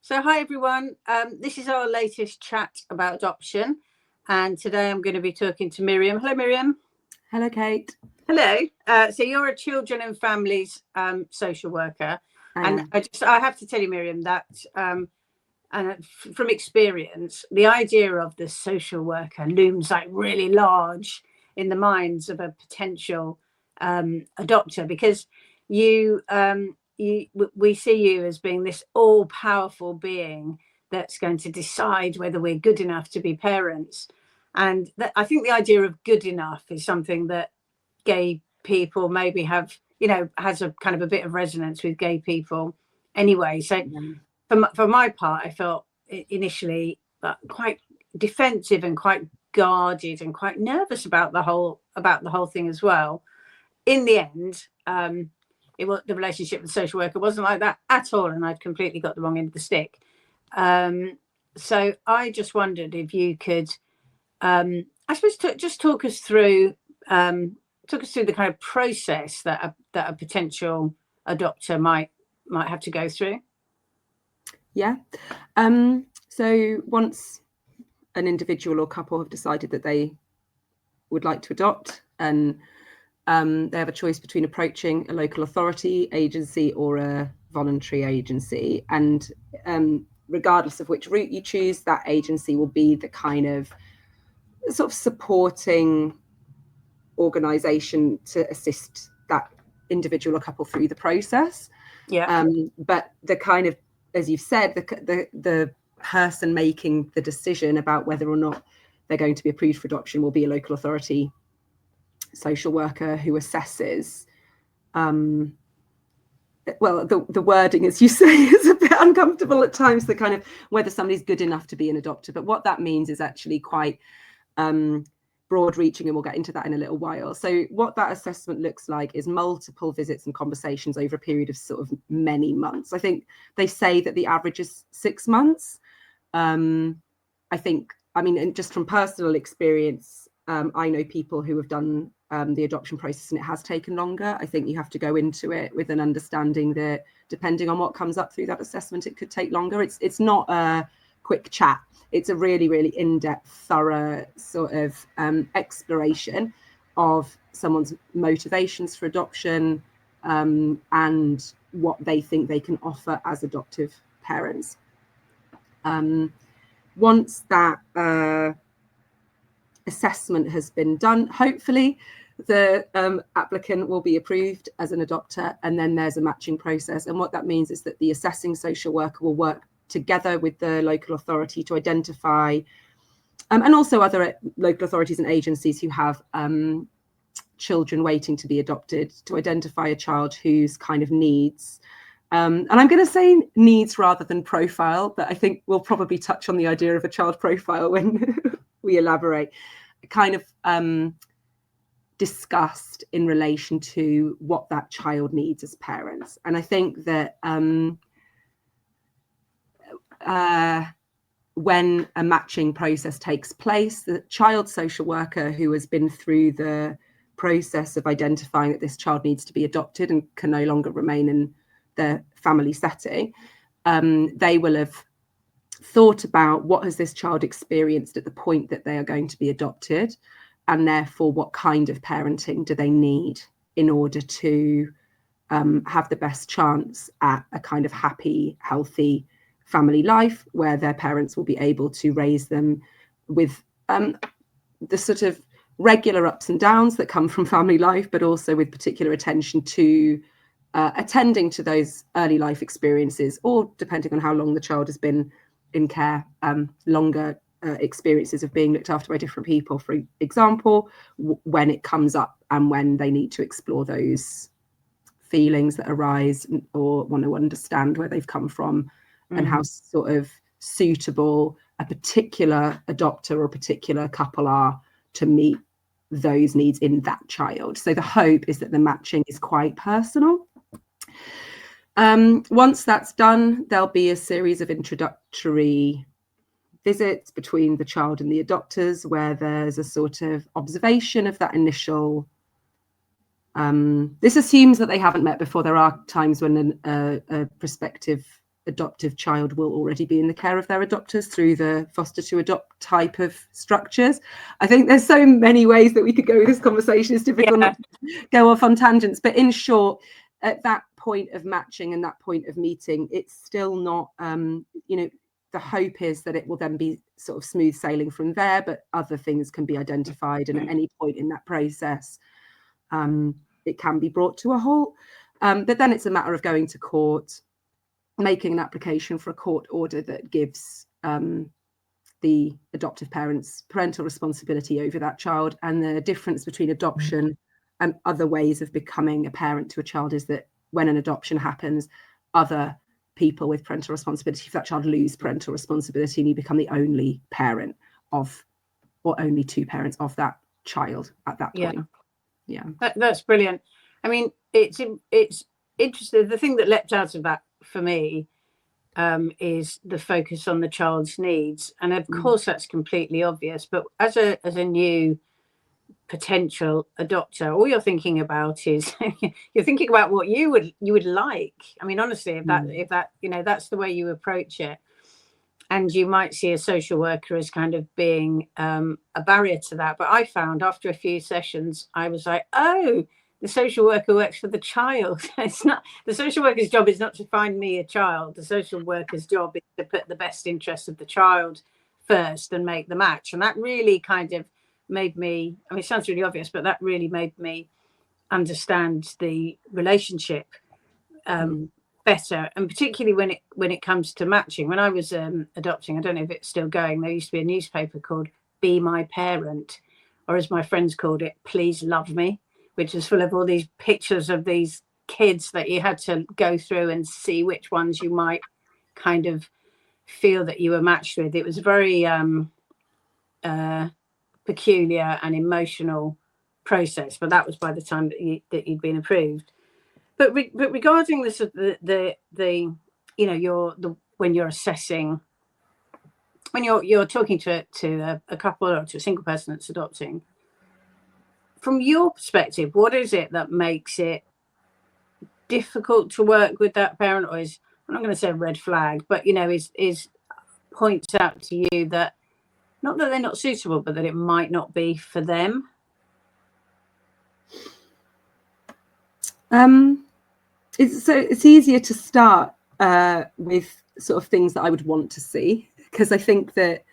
So hi everyone, this is our latest chat about adoption, and today I'm going to be talking to Miriam. Hello Miriam. Hello Kate. Hello. So you're a children and families social worker, and I have to tell you Miriam that and from experience the idea of the social worker looms like really large in the minds of a potential adopter, because we see you as being this all-powerful being that's going to decide whether we're good enough to be parents. And I think the idea of good enough is something that gay people maybe have, has a kind of a bit of resonance with gay people anyway. So for my part, I felt initially quite defensive and quite guarded and quite nervous about the whole thing as well. In the end, the relationship with the social worker wasn't like that at all, and I'd completely got the wrong end of the stick. So I just wondered if you could, I suppose, just talk us through the kind of process that a potential adopter might have to go through. Yeah. So once an individual or couple have decided that they would like to adopt, and they have a choice between approaching a local authority, agency, or a voluntary agency. And regardless of which route you choose, that agency will be the kind of sort of supporting organisation to assist that individual or couple through the process. Yeah. But the kind of, as you've said, the person making the decision about whether or not they're going to be approved for adoption will be a local authority social worker who assesses. Well, the wording, as you say, is a bit uncomfortable at times, the kind of whether somebody's good enough to be an adopter. But what that means is actually quite broad reaching, and we'll get into that in a little while. So what that assessment looks like is multiple visits and conversations over a period of sort of many months. I think they say that the average is 6 months. And just from personal experience, I know people who have done the adoption process and it has taken longer. I think you have to go into it with an understanding that depending on what comes up through that assessment, it could take longer. It's not a quick chat. It's a really, really in-depth, thorough sort of exploration of someone's motivations for adoption and what they think they can offer as adoptive parents. Once that assessment has been done, hopefully the applicant will be approved as an adopter, and then there's a matching process. And what that means is that the assessing social worker will work together with the local authority to identify, and also other local authorities and agencies who have children waiting to be adopted, to identify a child whose kind of needs, and I'm going to say needs rather than profile, but I think we'll probably touch on the idea of a child profile when we elaborate, kind of discussed in relation to what that child needs as parents. And I think that when a matching process takes place, the child social worker who has been through the process of identifying that this child needs to be adopted and can no longer remain in their family setting, they will have thought about what has this child experienced at the point that they are going to be adopted, and therefore what kind of parenting do they need in order to have the best chance at a kind of happy, healthy family life where their parents will be able to raise them with the sort of regular ups and downs that come from family life, but also with particular attention to attending to those early life experiences, or depending on how long the child has been in care, longer experiences of being looked after by different people, for example, when it comes up and when they need to explore those feelings that arise or want to understand where they've come from and how sort of suitable a particular adopter or a particular couple are to meet those needs in that child. So the hope is that the matching is quite personal. Once that's done, there'll be a series of introductory visits between the child and the adopters, where there's a sort of observation of that initial. This assumes that they haven't met before. There are times when a prospective adoptive child will already be in the care of their adopters through the foster to adopt type of structures. I think there's so many ways that we could go with this conversation. It's difficult not to go off on tangents, but in short, at that point of matching and that point of meeting, it's still not, the hope is that it will then be sort of smooth sailing from there, but other things can be identified, and at any point in that process, it can be brought to a halt. But then it's a matter of going to court, making an application for a court order that gives the adoptive parents parental responsibility over that child. And the difference between adoption and other ways of becoming a parent to a child is that when an adoption happens, other people with parental responsibility for that child lose parental responsibility, and you become the only parent of, or only two parents of that child at that point. Yeah, that's brilliant. I mean, it's interesting. The thing that leapt out of that for me is the focus on the child's needs, and of course that's completely obvious. But as a new potential adopter, all you're thinking about is you're thinking about what you would like. I mean, honestly, if that that's the way you approach it, and you might see a social worker as kind of being a barrier to that. But I found after a few sessions, I was like, oh, the social worker works for the child. It's not, the social worker's job is not to find me a child. The social worker's job is to put the best interest of the child first and make the match. And that really kind of made me, I mean, it sounds really obvious, but that really made me understand the relationship better, and particularly when it comes to matching. When I was adopting, I don't know if it's still going, there used to be a newspaper called Be My Parent, or as my friends called it, Please Love Me, which was full of all these pictures of these kids that you had to go through and see which ones you might kind of feel that you were matched with. It was very peculiar and emotional process, but that was by the time that you'd been approved. But regarding this, when you're assessing, when you're talking to a couple or to a single person that's adopting, from your perspective, what is it that makes it difficult to work with that parent, or is, I'm not going to say a red flag, but is points out to you that not that they're not suitable, but that it might not be for them? It's easier to start with sort of things that I would want to see, because I think that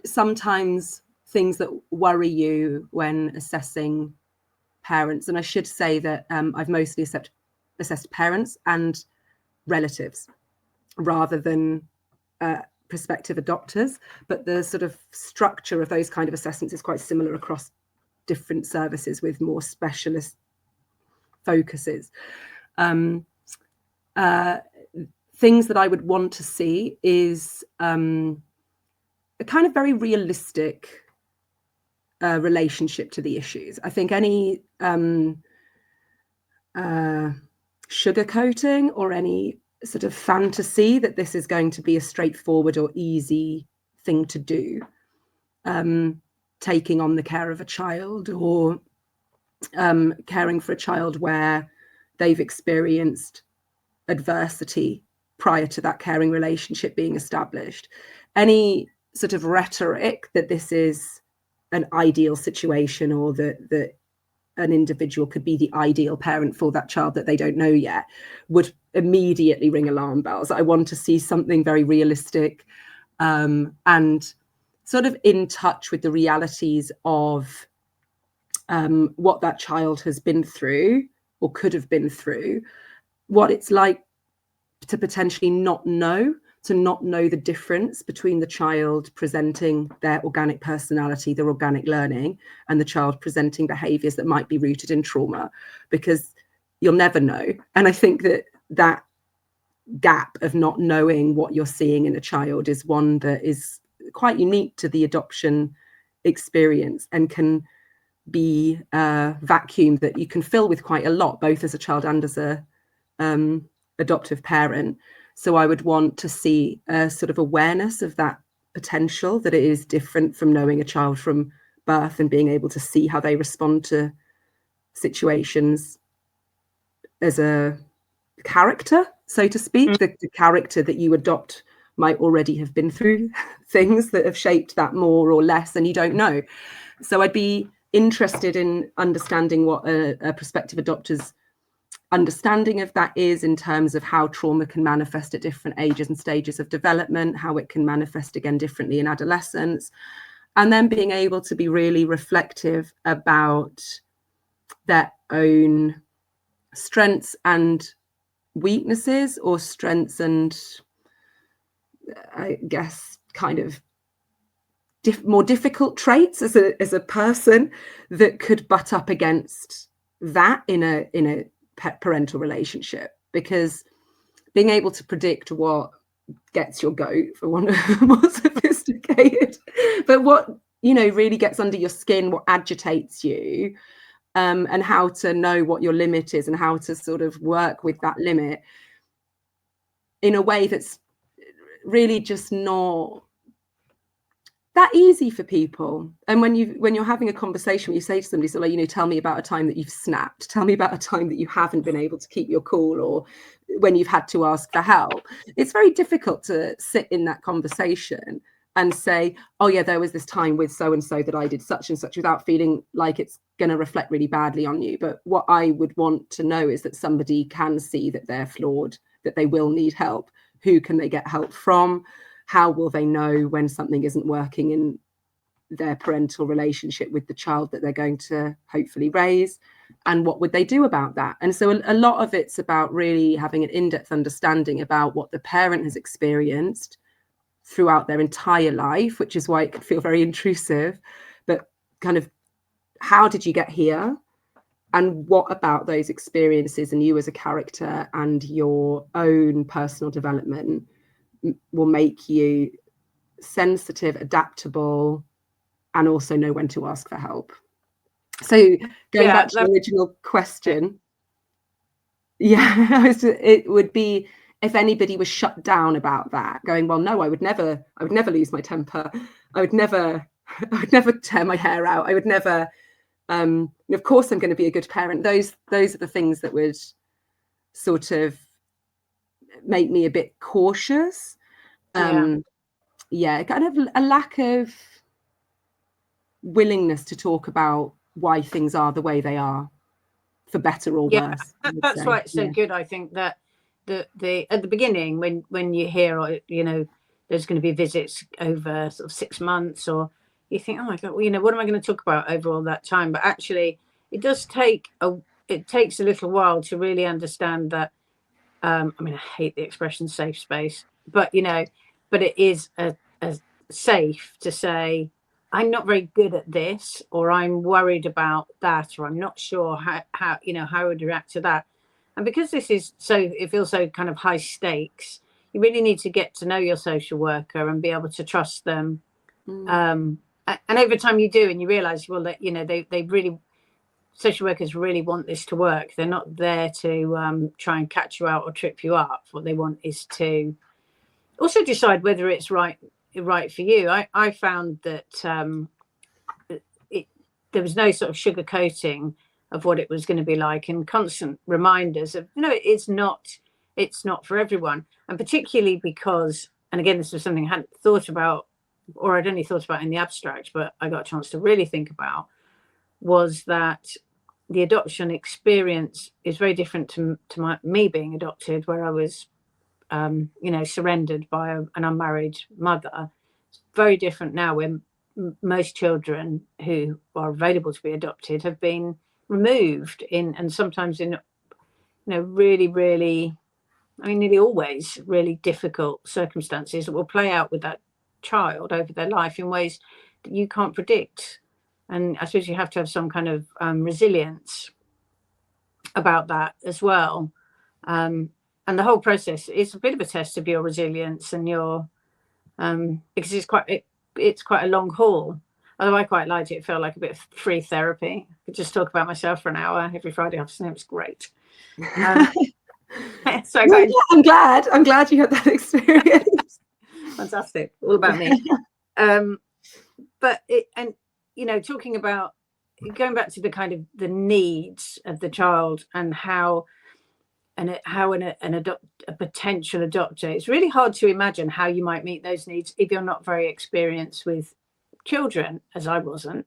sometimes things that worry you when assessing parents, and I should say that I've mostly assessed parents and relatives rather than prospective adopters, but the sort of structure of those kind of assessments is quite similar across different services with more specialist focuses. Things that I would want to see is a kind of very realistic relationship to the issues. I think any sugarcoating or any sort of fantasy that this is going to be a straightforward or easy thing to do, taking on the care of a child or caring for a child where they've experienced adversity prior to that caring relationship being established. Any sort of rhetoric that this is an ideal situation, or that an individual could be the ideal parent for that child that they don't know yet, would immediately ring alarm bells. I want to see something very realistic and sort of in touch with the realities of what that child has been through or could have been through, what it's like to potentially not know the difference between the child presenting their organic personality, their organic learning, and the child presenting behaviours that might be rooted in trauma, because you'll never know. And I think that gap of not knowing what you're seeing in a child is one that is quite unique to the adoption experience and can be a vacuum that you can fill with quite a lot, both as a child and as a adoptive parent. So I would want to see a sort of awareness of that potential, that it is different from knowing a child from birth and being able to see how they respond to situations as a character, so to speak. The character that you adopt might already have been through things that have shaped that more or less, and you don't know. So I'd be interested in understanding what a prospective adopter's understanding of that is, in terms of how trauma can manifest at different ages and stages of development, how it can manifest again differently in adolescence, and then being able to be really reflective about their own strengths and weaknesses, or strengths and, I guess, kind of more difficult traits as a person that could butt up against that in a parental relationship. Because being able to predict what gets your goat, for one of more sophisticated, but what, you know, really gets under your skin, what agitates you, and how to know what your limit is and how to sort of work with that limit in a way that's really just not that easy for people. And when you're having a conversation, when you say to somebody, so like, you know, tell me about a time that you've snapped, tell me about a time that you haven't been able to keep your cool, or when you've had to ask for help, it's very difficult to sit in that conversation and say, oh yeah, there was this time with so and so that I did such and such, without feeling like it's going to reflect really badly on you. But what I would want to know is that somebody can see that they're flawed, that they will need help. Who can they get help from? How will they know when something isn't working in their parental relationship with the child that they're going to hopefully raise? And what would they do about that? And so a lot of it's about really having an in-depth understanding about what the parent has experienced throughout their entire life, which is why it can feel very intrusive. But kind of, how did you get here? And what about those experiences and you as a character and your own personal development will make you sensitive, adaptable, and also know when to ask for help. So going back to the original question, it would be, if anybody was shut down about that, going, well, no, I would never lose my temper. I would never tear my hair out. I would never, of course I'm going to be a good parent. Those are the things that would sort of make me a bit cautious. Kind of a lack of willingness to talk about why things are the way they are, for better or worse. That's why it's so good. I think that the at the beginning, when you hear, you know, there's going to be visits over sort of 6 months, or you think, oh my god, well, you know, what am I going to talk about over all that time? But actually, it takes a little while to really understand that. I mean, I hate the expression safe space, but you know, but it is a safe to say, I'm not very good at this, or I'm worried about that, or I'm not sure how you know, how I would react to that. And because this is so, it feels so kind of high stakes, you really need to get to know your social worker and be able to trust them. And over time you do, and you realize, well, that, you know, they really, social workers really want this to work. They're not there to try and catch you out or trip you up. What they want is to also decide whether it's right for you. I found that there was no sort of sugarcoating of what it was going to be like, and constant reminders of, you know, it's not for everyone. And particularly because, and again, this was something I hadn't thought about, or I'd only thought about in the abstract, but I got a chance to really think about, was that the adoption experience is very different to me being adopted, where I was you know, surrendered by an unmarried mother. It's very different now, when most children who are available to be adopted have been removed in, and sometimes in, you know, really, really, I mean, nearly always really difficult circumstances that will play out with that child over their life in ways that you can't predict. And I suppose you have to have some kind of resilience about that as well. And the whole process is a bit of a test of your resilience and your, because it's quite a long haul. Although I quite liked it. It felt like a bit of free therapy. I could just talk about myself for an hour every Friday afternoon. It was great. So well, yeah, I'm glad you had that experience. Fantastic. All about me. But and you know, talking about, going back to the kind of the needs of the child, and how how a potential adopter, it's really hard to imagine how you might meet those needs if you're not very experienced with children, as I wasn't.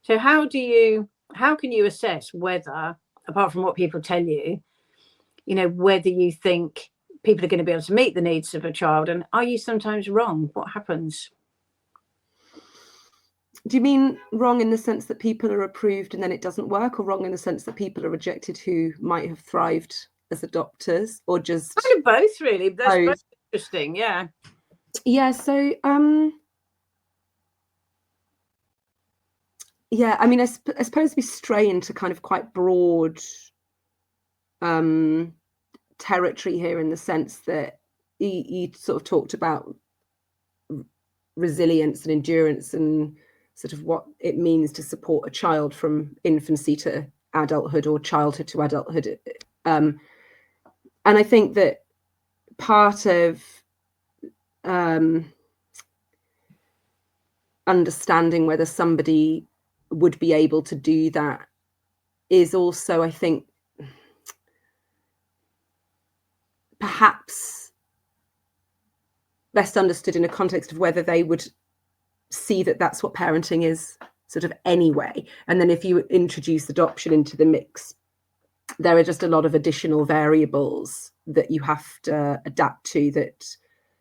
So how can you assess whether, apart from what people tell you, whether you think people are going to be able to meet the needs of a child, and are you sometimes wrong? What happens? Do you mean wrong in the sense that people are approved and then it doesn't work, or wrong in the sense that people are rejected who might have thrived as adopters, or just kind of both, really? That's both interesting. Yeah. So yeah, I mean, I suppose we stray into kind of quite broad territory here, in the sense that you sort of talked about resilience and endurance and sort of what it means to support a child from infancy to adulthood, or childhood to adulthood. And I think that part of understanding whether somebody would be able to do that is also, I think, perhaps best understood in a context of whether they would see that that's what parenting is sort of anyway. And then if you introduce adoption into the mix, there are just a lot of additional variables that you have to adapt to, that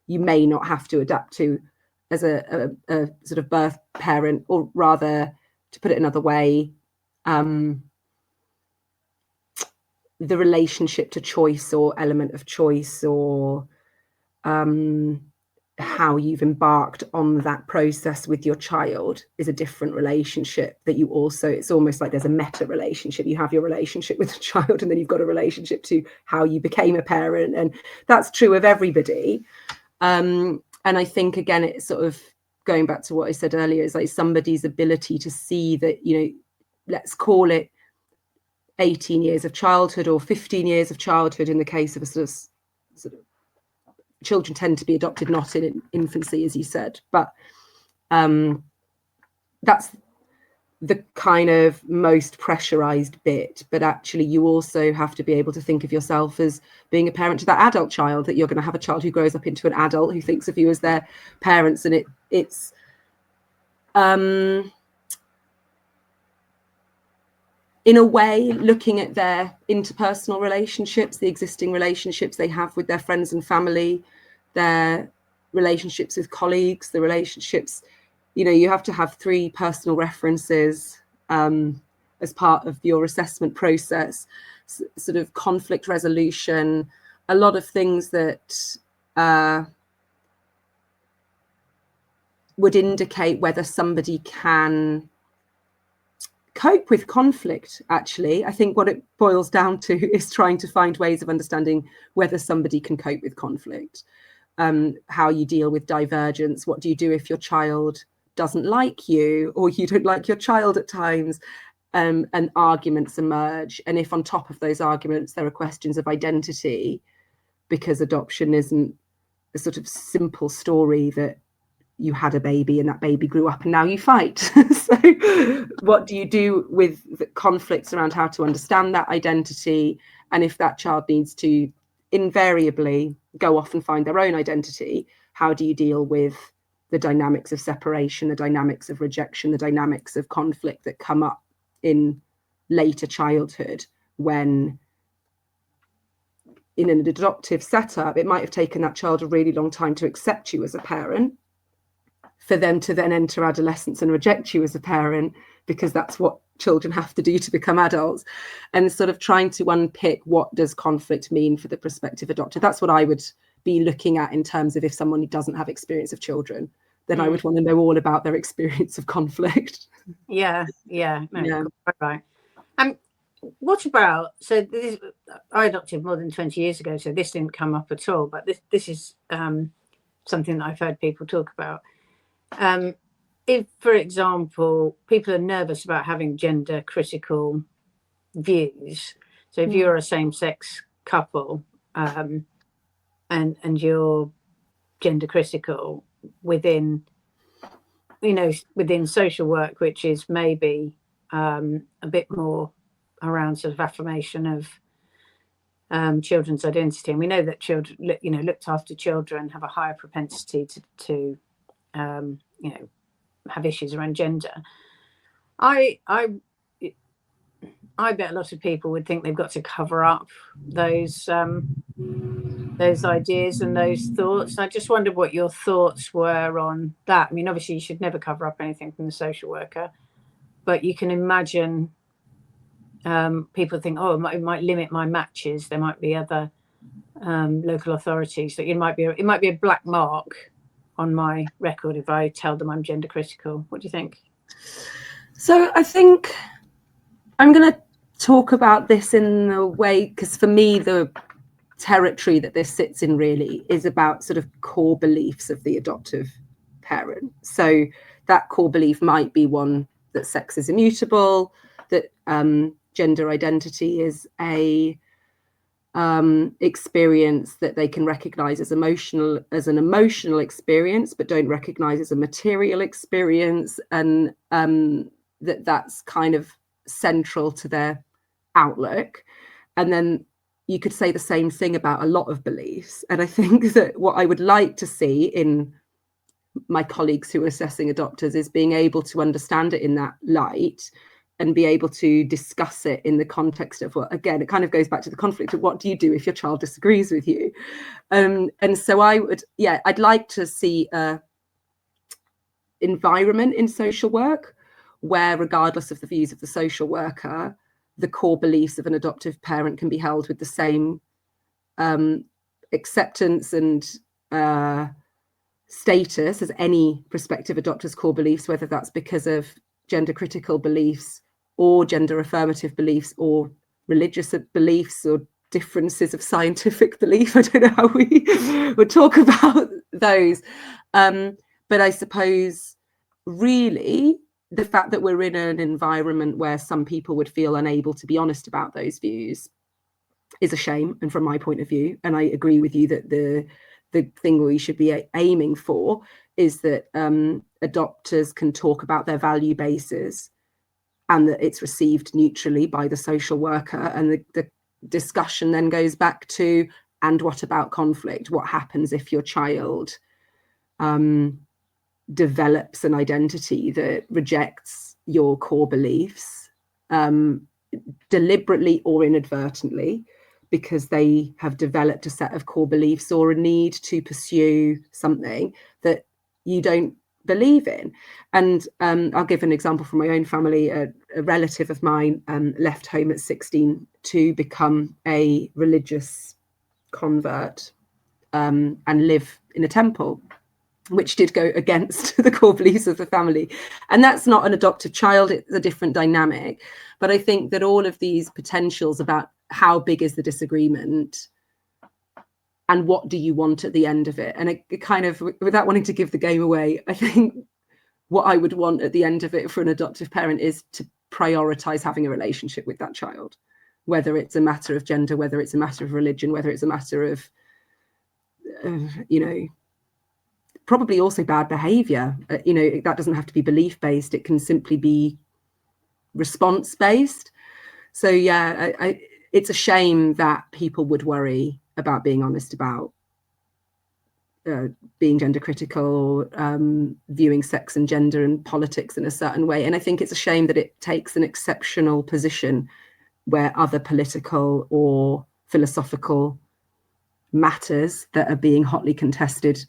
you may not have to adapt to as a sort of birth parent, or rather, to put it another way, the relationship to choice or element of choice, or how you've embarked on that process with your child is a different relationship that you also, it's almost like there's a meta relationship. You have your relationship with the child, and then you've got a relationship to how you became a parent, and that's true of everybody. And I think, again, it's sort of going back to what I said earlier, is like somebody's ability to see that, let's call it 18 years of childhood or 15 years of childhood in the case of a sort of children tend to be adopted not in infancy, as you said, but that's the kind of most pressurized bit. But actually, you also have to be able to think of yourself as being a parent to that adult child, that you're going to have a child who grows up into an adult who thinks of you as their parents. And it's in a way, looking at their interpersonal relationships, the existing relationships they have with their friends and family, their relationships with colleagues, the relationships, you have to have 3 personal references as part of your assessment process, sort of conflict resolution, a lot of things that would indicate whether somebody can cope with conflict. Actually, I think what it boils down to is trying to find ways of understanding whether somebody can cope with conflict, how you deal with divergence. What do you do if your child doesn't like you, or you don't like your child at times, and arguments emerge? And if on top of those arguments there are questions of identity, because adoption isn't a sort of simple story that you had a baby and that baby grew up and now you fight. So what do you do with the conflicts around how to understand that identity? And if that child needs to invariably go off and find their own identity, how do you deal with the dynamics of separation, the dynamics of rejection, the dynamics of conflict that come up in later childhood, when in an adoptive setup, it might have taken that child a really long time to accept you as a parent, for them to then enter adolescence and reject you as a parent, because that's what children have to do to become adults. And sort of trying to unpick, what does conflict mean for the prospective adopter? That's what I would be looking at in terms of, if someone who doesn't have experience of children, then I would want to know all about their experience of conflict. Yeah. Right. What about, I adopted more than 20 years ago, so this didn't come up at all, but this is something that I've heard people talk about. If, for example, people are nervous about having gender critical views, so if you're a same-sex couple and you're gender critical within social work, which is maybe a bit more around sort of affirmation of children's identity, and we know that children, looked after children have a higher propensity to have issues around gender. I bet a lot of people would think they've got to cover up those ideas and those thoughts. I just wondered what your thoughts were on that. I mean, obviously, you should never cover up anything from the social worker, but you can imagine people think, oh, it might limit my matches. There might be other local authorities that it might be a black mark on my record if I tell them I'm gender critical. What do you think? So I think I'm going to talk about this in a way, because for me, the territory that this sits in really is about sort of core beliefs of the adoptive parent. So that core belief might be one that sex is immutable, that gender identity is a experience that they can recognize as an emotional experience, but don't recognize as a material experience, and that's kind of central to their outlook. And then you could say the same thing about a lot of beliefs. And I think that what I would like to see in my colleagues who are assessing adopters is being able to understand it in that light and be able to discuss it in the context of, well, again, it kind of goes back to the conflict of what do you do if your child disagrees with you? And so I'd like to see a environment in social work where, regardless of the views of the social worker, the core beliefs of an adoptive parent can be held with the same acceptance and status as any prospective adopter's core beliefs, whether that's because of gender critical beliefs or gender affirmative beliefs or religious beliefs or differences of scientific belief. I don't know how we would talk about those. But I suppose really the fact that we're in an environment where some people would feel unable to be honest about those views is a shame. And from my point of view, and I agree with you that the thing we should be aiming for is that adopters can talk about their value bases and that it's received neutrally by the social worker. And the discussion then goes back to, and what about conflict? What happens if your child develops an identity that rejects your core beliefs deliberately or inadvertently, because they have developed a set of core beliefs or a need to pursue something that you don't believe in. And I'll give an example from my own family. A relative of mine left home at 16 to become a religious convert and live in a temple, which did go against the core beliefs of the family. And that's not an adoptive child, it's a different dynamic. But I think that all of these potentials about how big is the disagreement and what do you want at the end of it, and it kind of, without wanting to give the game away, I think what I would want at the end of it for an adoptive parent is to prioritize having a relationship with that child, whether it's a matter of gender, whether it's a matter of religion, whether it's a matter of probably also bad behavior. That doesn't have to be belief based, it can simply be response based. So it's a shame that people would worry about being honest about being gender critical or viewing sex and gender and politics in a certain way. And I think it's a shame that it takes an exceptional position where other political or philosophical matters that are being hotly contested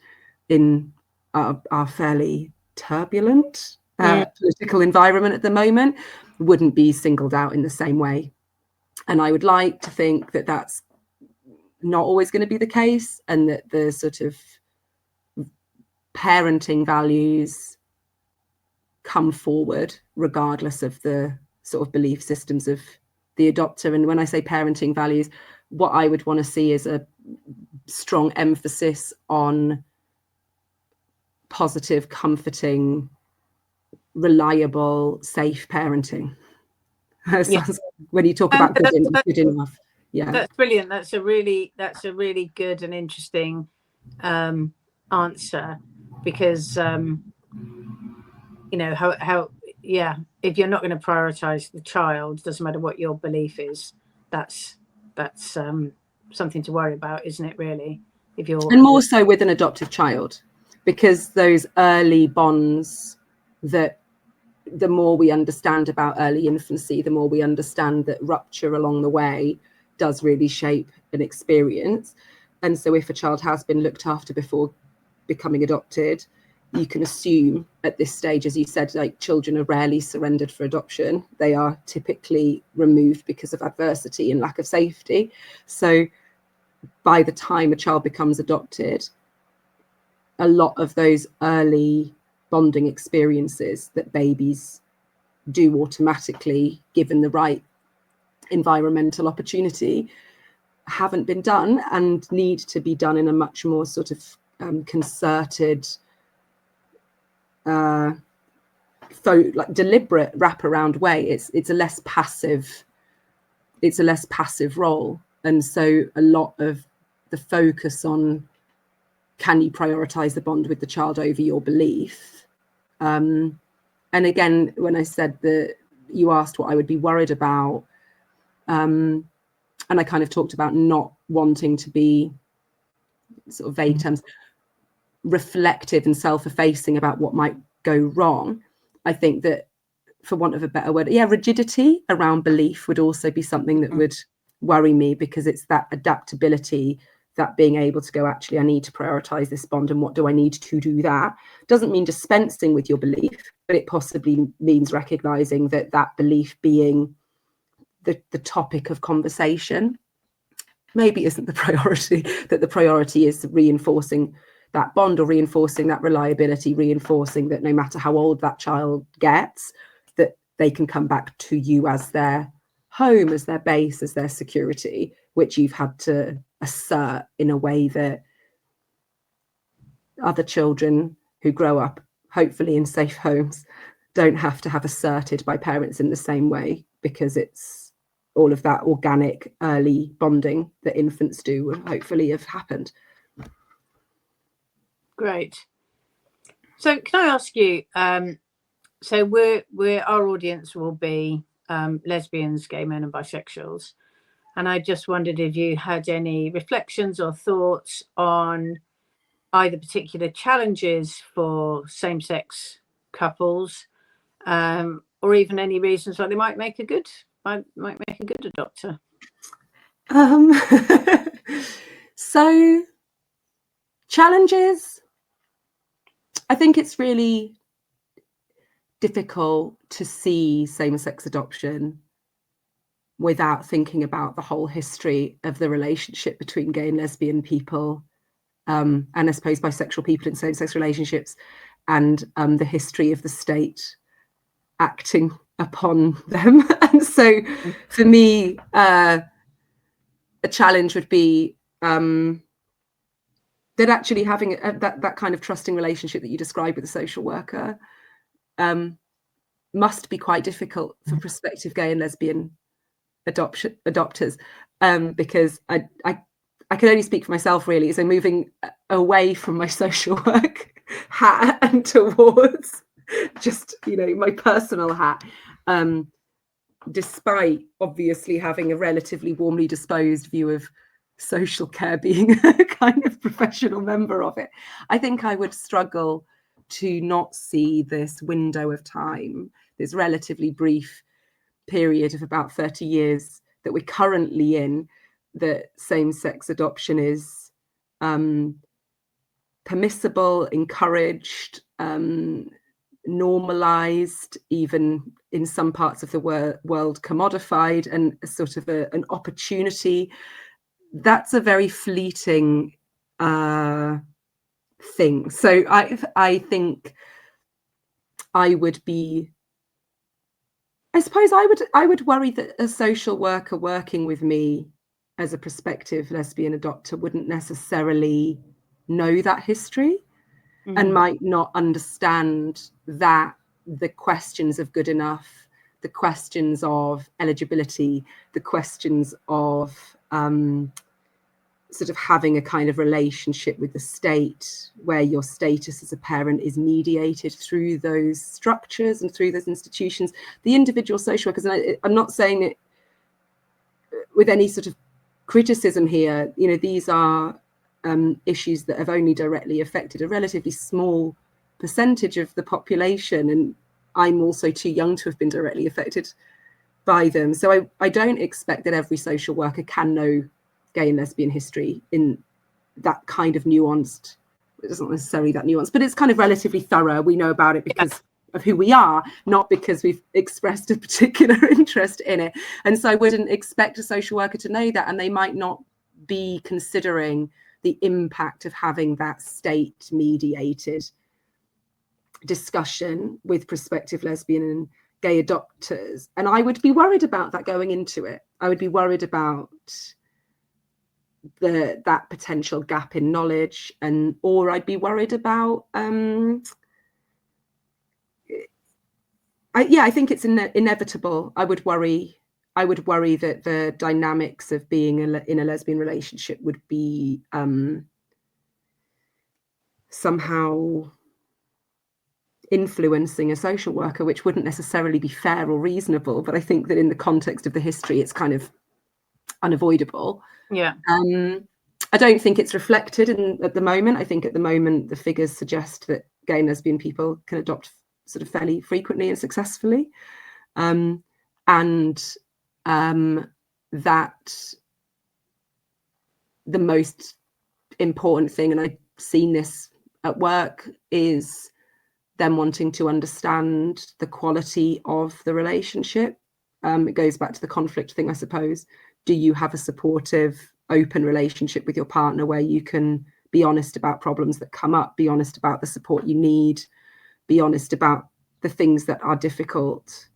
in our fairly turbulent political environment at the moment wouldn't be singled out in the same way. And I would like to think that that's not always going to be the case, and that the sort of parenting values come forward regardless of the sort of belief systems of the adopter. And when I say parenting values, what I would want to see is a strong emphasis on positive, comforting, reliable, safe parenting. When you talk about good enough. Yeah, that's brilliant. That's a really good and interesting answer, because how if you're not going to prioritize the child, doesn't matter what your belief is, that's something to worry about, isn't it, really? If you're, and more so with an adopted child, because those early bonds, that the more we understand about early infancy, the more we understand that rupture along the way does really shape an experience. And so if a child has been looked after before becoming adopted, you can assume at this stage, as you said, like, children are rarely surrendered for adoption. They are typically removed because of adversity and lack of safety. So by the time a child becomes adopted, a lot of those early bonding experiences that babies do automatically, given the right environmental opportunity, haven't been done, and need to be done in a much more sort of concerted, like deliberate wraparound way. It's a less passive role. And so a lot of the focus on, can you prioritize the bond with the child over your belief? And again, when I said that, you asked what I would be worried about, and I kind of talked about not wanting to be, sort of vague terms, reflective and self-effacing about what might go wrong. I think that, for want of a better word, rigidity around belief would also be something that would worry me, because it's that adaptability, that being able to go, actually, I need to prioritize this bond, and what do I need to do that? Doesn't mean dispensing with your belief, but it possibly means recognizing that that belief being the topic of conversation maybe isn't the priority, that the priority is reinforcing that bond, or reinforcing that reliability, reinforcing that no matter how old that child gets, that they can come back to you as their home, as their base, as their security, which you've had to assert in a way that other children who grow up, hopefully in safe homes, don't have to have asserted by parents in the same way, because it's all of that organic early bonding that infants do will hopefully have happened. Great. So can I ask you, so we're our audience will be lesbians, gay men and bisexuals. And I just wondered if you had any reflections or thoughts on either particular challenges for same-sex couples, or even any reasons why they might make a good adopter. So challenges, I think it's really difficult to see same-sex adoption without thinking about the whole history of the relationship between gay and lesbian people, and I suppose bisexual people in same-sex relationships, and the history of the state acting upon them. And so for me, a challenge would be that actually having that kind of trusting relationship that you describe with a social worker must be quite difficult for prospective gay and lesbian adopters, because I can only speak for myself, really. So moving away from my social work hat and towards just, my personal hat, despite obviously having a relatively warmly disposed view of social care, being a kind of professional member of it, I think I would struggle to not see this window of time, this relatively brief period of about 30 years that we're currently in, that same-sex adoption is permissible, encouraged, normalized, even in some parts of the world commodified, and sort of an opportunity. That's a very fleeting thing. So I think I would be, I suppose I would worry that a social worker working with me as a prospective lesbian adopter wouldn't necessarily know that history, and might not understand that the questions of good enough, the questions of eligibility, the questions of sort of having a kind of relationship with the state where your status as a parent is mediated through those structures and through those institutions. The individual social workers, and I'm not saying it with any sort of criticism here. You know, these are issues that have only directly affected a relatively small percentage of the population, and I'm also too young to have been directly affected by them. So I don't expect that every social worker can know gay and lesbian history in that kind of nuanced, it's not necessarily that nuanced, but it's kind of relatively thorough. We know about it because of who we are, not because we've expressed a particular interest in it. And so I wouldn't expect a social worker to know that, and they might not be considering the impact of having that state mediated discussion with prospective lesbian and gay adopters. And I would be worried about that going into it. I would be worried about that potential gap in knowledge, or I'd be worried about I think it's inevitable. I would worry that the dynamics of being in a lesbian relationship would be somehow influencing a social worker, which wouldn't necessarily be fair or reasonable. But I think that in the context of the history, it's kind of unavoidable. Yeah. I don't think it's reflected at the moment. I think at the moment the figures suggest that gay and lesbian people can adopt sort of fairly frequently and successfully, and that the most important thing, and I've seen this at work, is them wanting to understand the quality of the relationship. It goes back to the conflict thing, I suppose. Do you have a supportive, open relationship with your partner where you can be honest about problems that come up, be honest about the support you need, be honest about the things that are difficult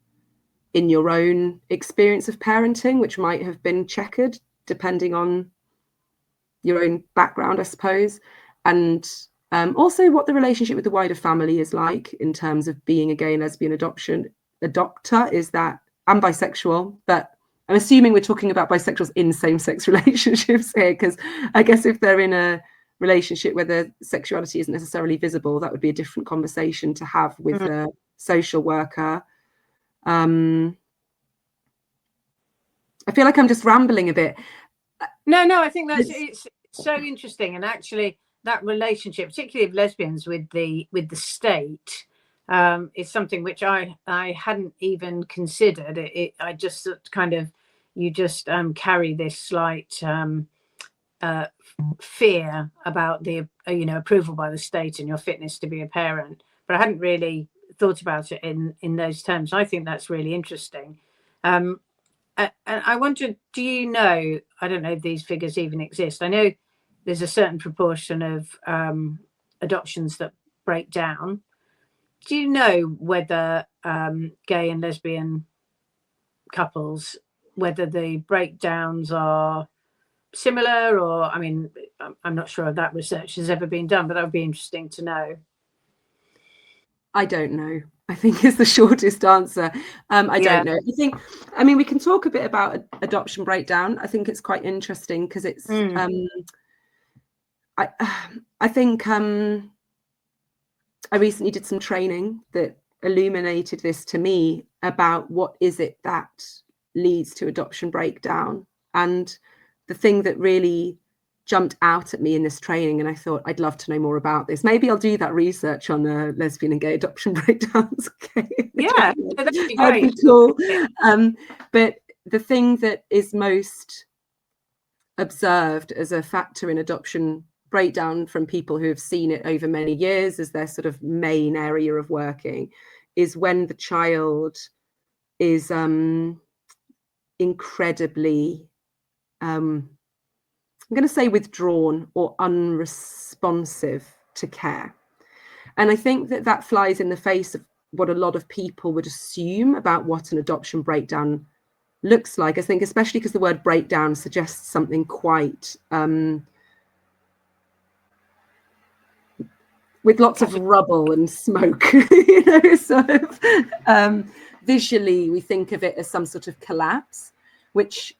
in your own experience of parenting, which might have been checkered depending on your own background, I suppose, and also what the relationship with the wider family is like in terms of being a gay and lesbian adopter. Is that I'm bisexual, but I'm assuming we're talking about bisexuals in same-sex relationships here, because I guess if they're in a relationship where their sexuality isn't necessarily visible, that would be a different conversation to have with a social worker. I feel like I'm just rambling a bit. No, I think it's so interesting, and actually that relationship, particularly of lesbians with the state, is something which I hadn't even considered. I just kind of, you just carry this slight fear about the approval by the state and your fitness to be a parent, but I hadn't really thought about it in those terms. I think that's really interesting. And I wondered, do you know, I don't know if these figures even exist. I know there's a certain proportion of adoptions that break down. Do you know whether gay and lesbian couples, whether the breakdowns are similar, or, I mean, I'm not sure if that research has ever been done, but that would be interesting to know. I don't know, I think is the shortest answer. I don't know. I mean, we can talk a bit about adoption breakdown. I think it's quite interesting because it's, I think I recently did some training that illuminated this to me about what is it that leads to adoption breakdown. And the thing that really jumped out at me in this training, and I thought I'd love to know more about this. Maybe I'll do that research on lesbian and gay adoption breakdowns. Yeah, that'd be great. That'd be cool. But the thing that is most observed as a factor in adoption breakdown from people who have seen it over many years as their sort of main area of working is when the child is incredibly I'm going to say withdrawn or unresponsive to care. And I think that flies in the face of what a lot of people would assume about what an adoption breakdown looks like. I think especially because the word breakdown suggests something quite with lots of rubble and smoke, sort of visually we think of it as some sort of collapse, which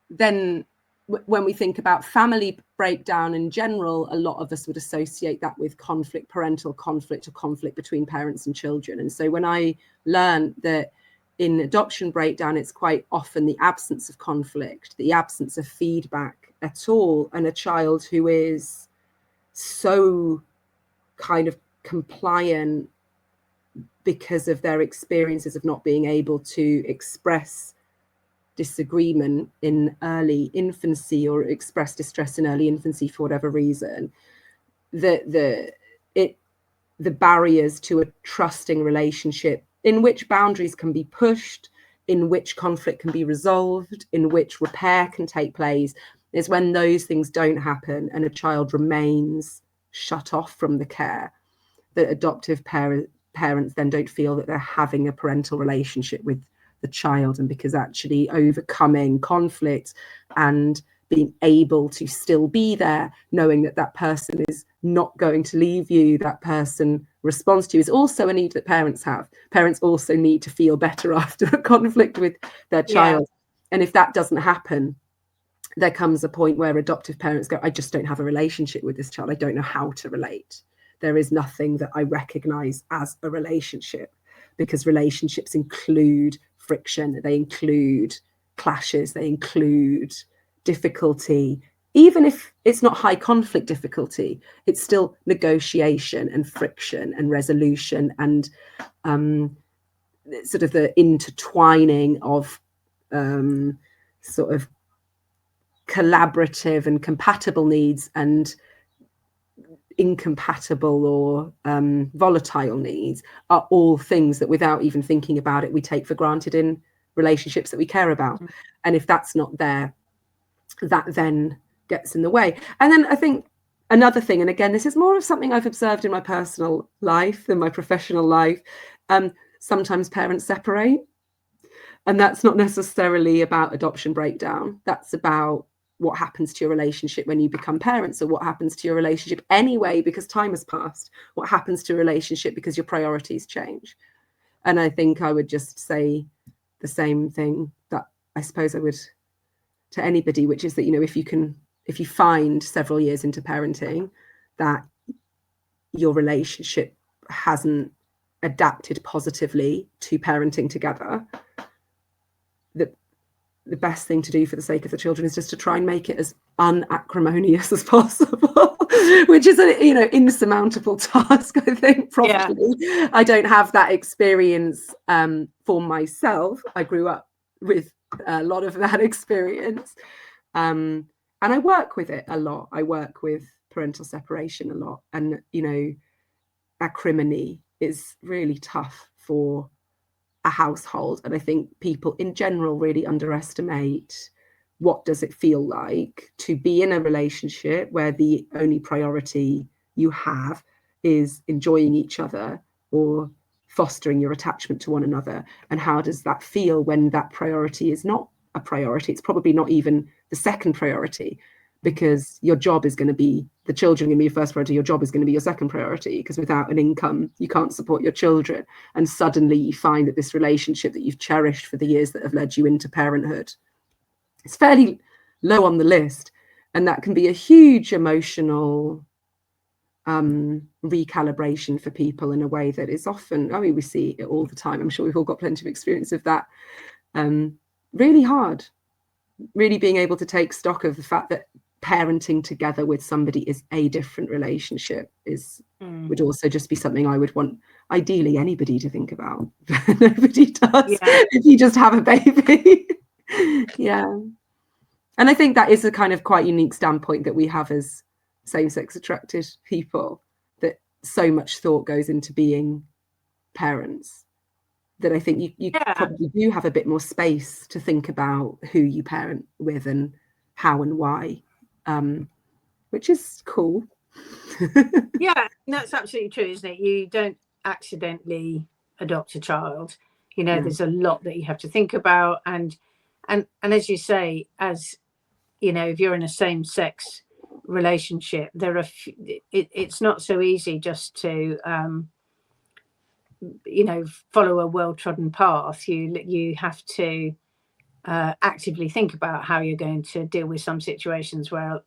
then when we think about family breakdown in general, a lot of us would associate that with conflict, parental conflict, or conflict between parents and children. And so when I learned that in adoption breakdown, it's quite often the absence of conflict, the absence of feedback at all, and a child who is so kind of compliant because of their experiences of not being able to express disagreement in early infancy or express distress in early infancy for whatever reason, the barriers to a trusting relationship in which boundaries can be pushed, in which conflict can be resolved, in which repair can take place, is when those things don't happen and a child remains shut off from the care, that adoptive parents then don't feel that they're having a parental relationship with the child. And because actually overcoming conflict and being able to still be there, knowing that that person is not going to leave you, that person responds to you, is also a need that parents have. Parents also need to feel better after a conflict with their child. And if that doesn't happen, there comes a point where adoptive parents go, I just don't have a relationship with this child. I don't know how to relate. There is nothing that I recognize as a relationship, because relationships include friction, they include clashes, they include difficulty. Even if it's not high conflict difficulty, it's still negotiation and friction and resolution and sort of the intertwining of sort of collaborative and compatible needs and incompatible or volatile needs are all things that, without even thinking about it, we take for granted in relationships that we care about. And if that's not there, that then gets in the way. And then I think another thing, and again, this is more of something I've observed in my personal life than my professional life, sometimes parents separate. And that's not necessarily about adoption breakdown. That's about what happens to your relationship when you become parents, or what happens to your relationship anyway because time has passed. What happens to a relationship because your priorities change. And I think I would just say the same thing that I suppose I would to anybody, which is that, you know, if you find several years into parenting that your relationship hasn't adapted positively to parenting together, the best thing to do for the sake of the children is just to try and make it as unacrimonious as possible, which is an insurmountable task, I think, probably. Yeah. I don't have that experience for myself. I grew up with a lot of that experience, and I work with it a lot. I work with parental separation a lot, and acrimony is really tough for a household. And I think people in general really underestimate what does it feel like to be in a relationship where the only priority you have is enjoying each other or fostering your attachment to one another. And how does that feel when that priority is not a priority? It's probably not even the second priority, because your job is going to be, the children are going to be your first priority, your job is going to be your second priority, because without an income, you can't support your children. And suddenly you find that this relationship that you've cherished for the years that have led you into parenthood is fairly low on the list. And that can be a huge emotional recalibration for people in a way that is often, I mean, we see it all the time. I'm sure we've all got plenty of experience of that. Really hard, really being able to take stock of the fact that parenting together with somebody is a different relationship would also just be something I would want ideally anybody to think about. Nobody does. If you just have a baby. And I think that is a kind of quite unique standpoint that we have as same-sex attracted people, that so much thought goes into being parents, that I think you probably do have a bit more space to think about who you parent with and how and why, which is cool. Yeah, that's absolutely true, isn't it? You don't accidentally adopt a child. There's a lot that you have to think about, and as you say, as if you're in a same-sex relationship, it's not so easy just to follow a well-trodden path. You have to actively think about how you're going to deal with some situations where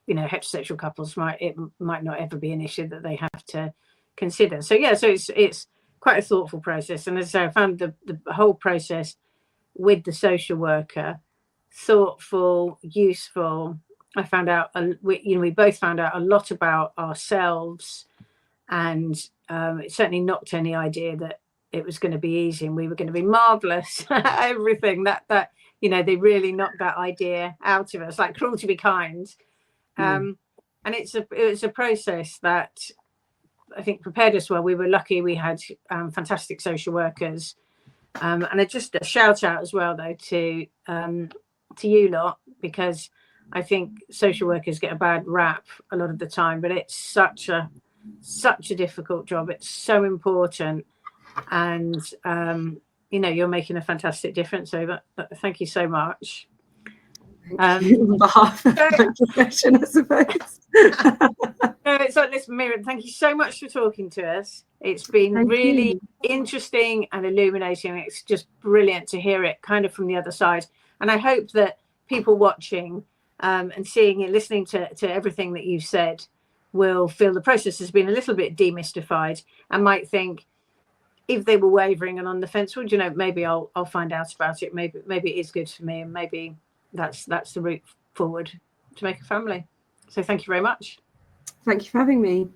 heterosexual couples might not ever be an issue that they have to consider. So it's quite a thoughtful process. And as I say, I found the whole process with the social worker thoughtful, useful. I found out, we both found out a lot about ourselves, and it certainly knocked any idea that it was going to be easy and we were going to be marvelous. Everything that they really knocked that idea out of us, like cruel to be kind. And it was a process that I think prepared us well. We were lucky; we had fantastic social workers, and just a shout out as well, though, to you lot, because I think social workers get a bad rap a lot of the time, but it's such a difficult job. It's so important, and you're making a fantastic difference. So thank you so much. On behalf of my profession, I suppose. No, it's like, listen, Miriam, thank you so much for talking to us. It's been really interesting and illuminating. It's just brilliant to hear it kind of from the other side. And I hope that people watching and seeing and listening to everything that you've said will feel the process has been a little bit demystified, and might think, if they were wavering and on the fence, well, maybe I'll find out about it. Maybe it is good for me, and maybe that's the route forward to make a family. So thank you very much. Thank you for having me.